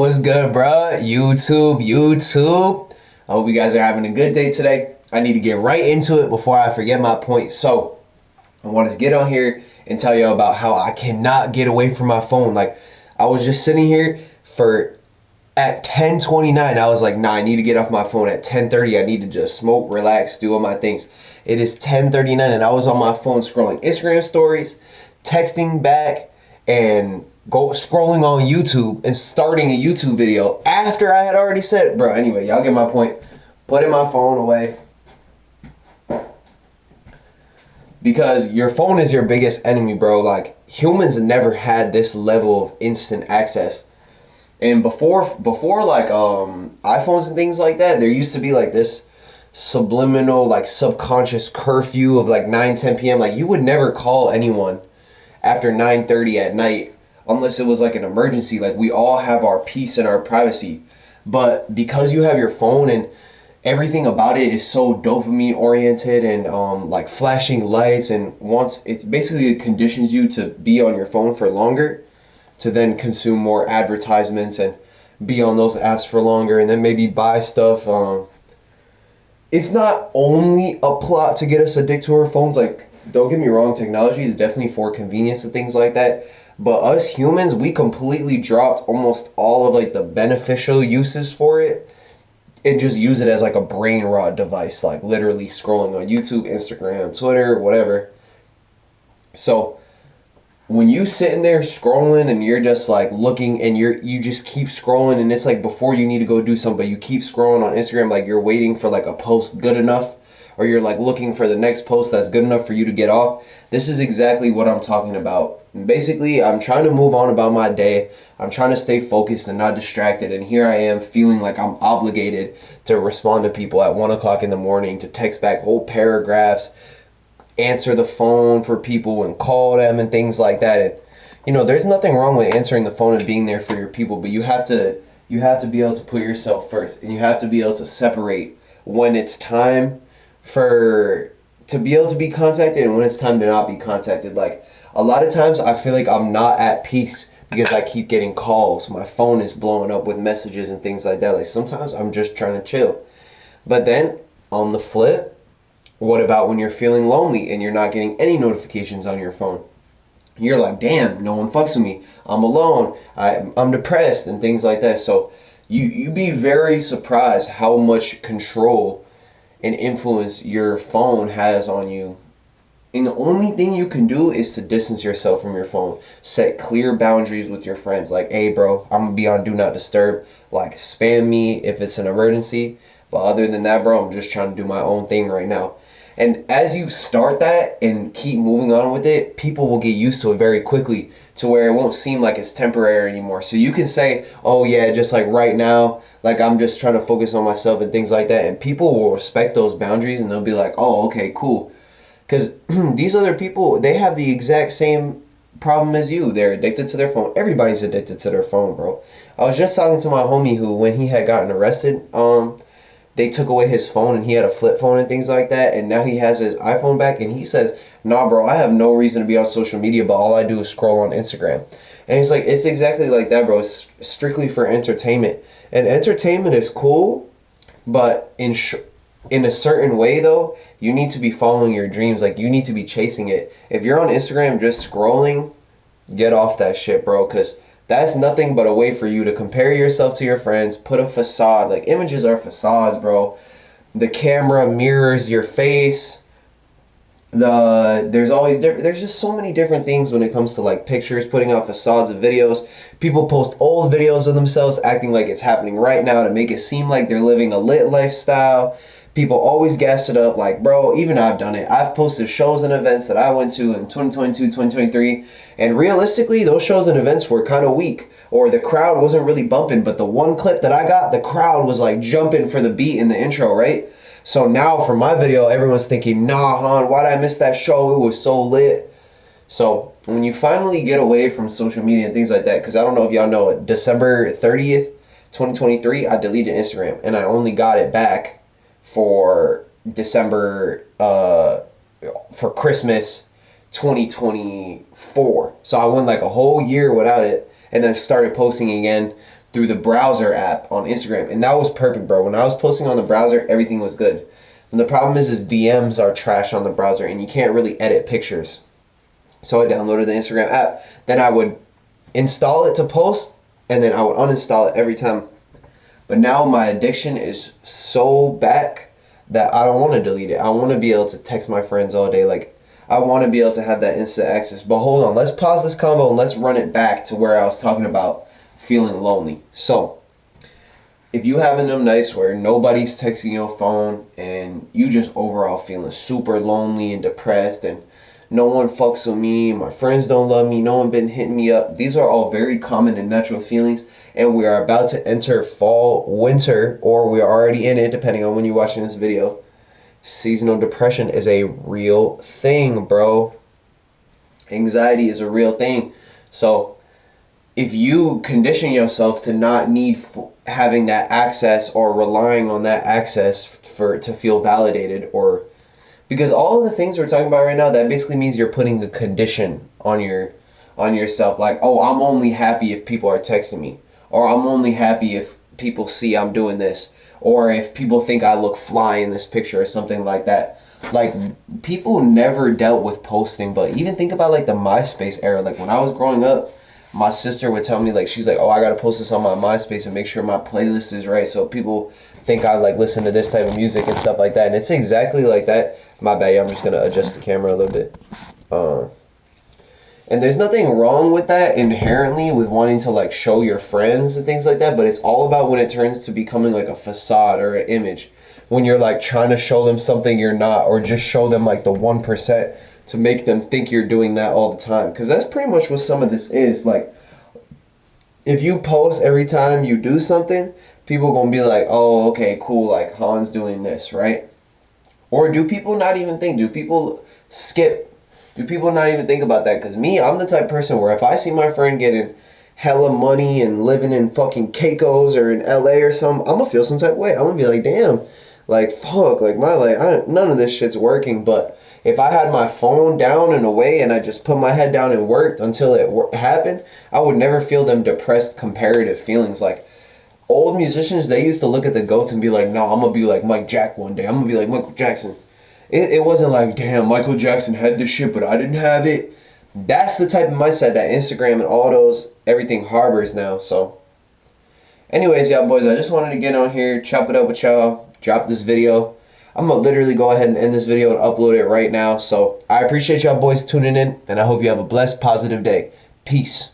What's good, bruh? YouTube. I hope you guys are having a good day today. I need to get right into it before I forget my point. So, I wanted to get on here and tell you about how I cannot get away from my phone. Like, I was just sitting here at 10:29. I was like, nah, I need to get off my phone. At 10:30, I need to just smoke, relax, do all my things. It is 10:39, and I was on my phone scrolling Instagram stories, texting back, and go scrolling on YouTube and starting a YouTube video after I had already said, bro. Anyway, y'all get my point. Putting my phone away because your phone is your biggest enemy, bro. Like, humans never had this level of instant access. And before like iPhones and things like that, there used to be like this subliminal, like subconscious curfew of like 9-10 p.m. Like, you would never call anyone after 9:30 at night unless it was like an emergency. Like, we all have our peace and our privacy. But because you have your phone and everything about it is so dopamine oriented and like flashing lights, and once it's basically it conditions you to be on your phone for longer, to then consume more advertisements and be on those apps for longer, and then maybe buy stuff. It's not only a plot to get us addicted to our phones. Like, don't get me wrong, technology is definitely for convenience and things like that. But us humans, we completely dropped almost all of like the beneficial uses for it and just use it as like a brain rot device, like literally scrolling on YouTube, Instagram, Twitter, whatever. So when you sitting there scrolling and you're just like looking and you just keep scrolling, and it's like before you need to go do something, but you keep scrolling on Instagram like you're waiting for like a post good enough, or you're like looking for the next post that's good enough for you to get off. This is exactly what I'm talking about. Basically, I'm trying to move on about my day. I'm trying to stay focused and not distracted, and here I am feeling like I'm obligated to respond to people at 1 o'clock in the morning, to text back whole paragraphs, answer the phone for people and call them and things like that. And there's nothing wrong with answering the phone and being there for your people, but you have to be able to put yourself first, and you have to be able to separate when it's time for to be able to be contacted and when it's time to not be contacted. Like, a lot of times I feel like I'm not at peace because I keep getting calls. My phone is blowing up with messages and things like that. Like, sometimes I'm just trying to chill. But then on the flip, what about when you're feeling lonely and you're not getting any notifications on your phone? You're like, damn, no one fucks with me. I'm alone. I'm depressed and things like that. So you be very surprised how much control and influence your phone has on you. And the only thing you can do is to distance yourself from your phone. Set clear boundaries with your friends. Like, hey, bro, I'm going to be on Do Not Disturb. Like, spam me if it's an emergency. But other than that, bro, I'm just trying to do my own thing right now. And as you start that and keep moving on with it, people will get used to it very quickly, to where it won't seem like it's temporary anymore. So you can say, oh yeah, just like right now, like I'm just trying to focus on myself and things like that. And people will respect those boundaries, and they'll be like, oh, okay, cool. Because these other people, they have the exact same problem as you. They're addicted to their phone. Everybody's addicted to their phone, bro. I was just talking to my homie who, when he had gotten arrested, they took away his phone, and he had a flip phone and things like that, and now he has his iPhone back, and he says, nah, bro, I have no reason to be on social media, but all I do is scroll on Instagram. And he's like, it's exactly like that, bro. It's strictly for entertainment. And entertainment is cool, but in a certain way, though, you need to be following your dreams. Like, you need to be chasing it. If you're on Instagram just scrolling, get off that shit, bro, because that's nothing but a way for you to compare yourself to your friends, put a facade. Like, images are facades, bro. The camera mirrors your face. There's just so many different things when it comes to like pictures, putting out facades of videos. People post old videos of themselves acting like it's happening right now to make it seem like they're living a lit lifestyle. People always gas it up. Like, bro, even I've done it. I've posted shows and events that I went to in 2022, 2023, and realistically, those shows and events were kind of weak, or the crowd wasn't really bumping, but the one clip that I got, the crowd was like jumping for the beat in the intro, right? So now for my video, everyone's thinking, nah, Han, why'd I miss that show? It was so lit. So when you finally get away from social media and things like that, because I don't know if y'all know, December 30th, 2023, I deleted Instagram, and I only got it back for December, for Christmas 2024. So I went like a whole year without it, and then started posting again through the browser app on Instagram, and that was perfect, bro. When I was posting on the browser, everything was good. And the problem is DMs are trash on the browser, and you can't really edit pictures. So I downloaded the Instagram app. Then I would install it to post, and then I would uninstall it every time. But now my addiction is so back that I don't want to delete it. I want to be able to text my friends all day. Like, I want to be able to have that instant access. But hold on, let's pause this convo and let's run it back to where I was talking about feeling lonely. So, if you having them nights where nobody's texting your phone and you just overall feeling super lonely and depressed and no one fucks with me, my friends don't love me, no one been hitting me up. These are all very common and natural feelings, and we are about to enter fall, winter, or we are already in it depending on when you're watching this video. Seasonal depression is a real thing, bro. Anxiety is a real thing. So if you condition yourself to not need having that access or relying on that access for to feel validated, or because all of the things we're talking about right now, that basically means you're putting a condition on yourself, like, oh, I'm only happy if people are texting me, or I'm only happy if people see I'm doing this, or if people think I look fly in this picture or something like that. Like, people never dealt with posting, but even think about like the MySpace era. Like when I was growing up, my sister would tell me, like, she's like, oh, I gotta post this on my MySpace and make sure my playlist is right so people think I like listen to this type of music and stuff like that. And it's exactly like that. My bad, I'm just gonna adjust the camera a little bit. And there's nothing wrong with that inherently, with wanting to like show your friends and things like that, but it's all about when it turns to becoming like a facade or an image. When you're like trying to show them something you're not, or just show them like the 1% to make them think you're doing that all the time. Because that's pretty much what some of this is. Like, if you post every time you do something, people gonna be like, oh, okay, cool, like Han's doing this, right? Or do people not even think? Do people skip? Do people not even think about that? Because me, I'm the type of person where if I see my friend getting hella money and living in fucking Caicos or in LA or something, I'm gonna feel some type of way. I'm gonna be like, damn, like, fuck, like my life, none of this shit's working. But if I had my phone down and away and I just put my head down and worked until it happened, I would never feel them depressed comparative feelings. Like, old musicians, they used to look at the GOATs and be like, no, I'm gonna be like Mike Jack one day. I'm gonna be like Michael Jackson. It wasn't like, damn, Michael Jackson had this shit, but I didn't have it. That's the type of mindset that Instagram and all those, everything harbors now. So, anyways, y'all boys, I just wanted to get on here, chop it up with y'all, drop this video. I'm gonna literally go ahead and end this video and upload it right now. So, I appreciate y'all boys tuning in, and I hope you have a blessed, positive day. Peace.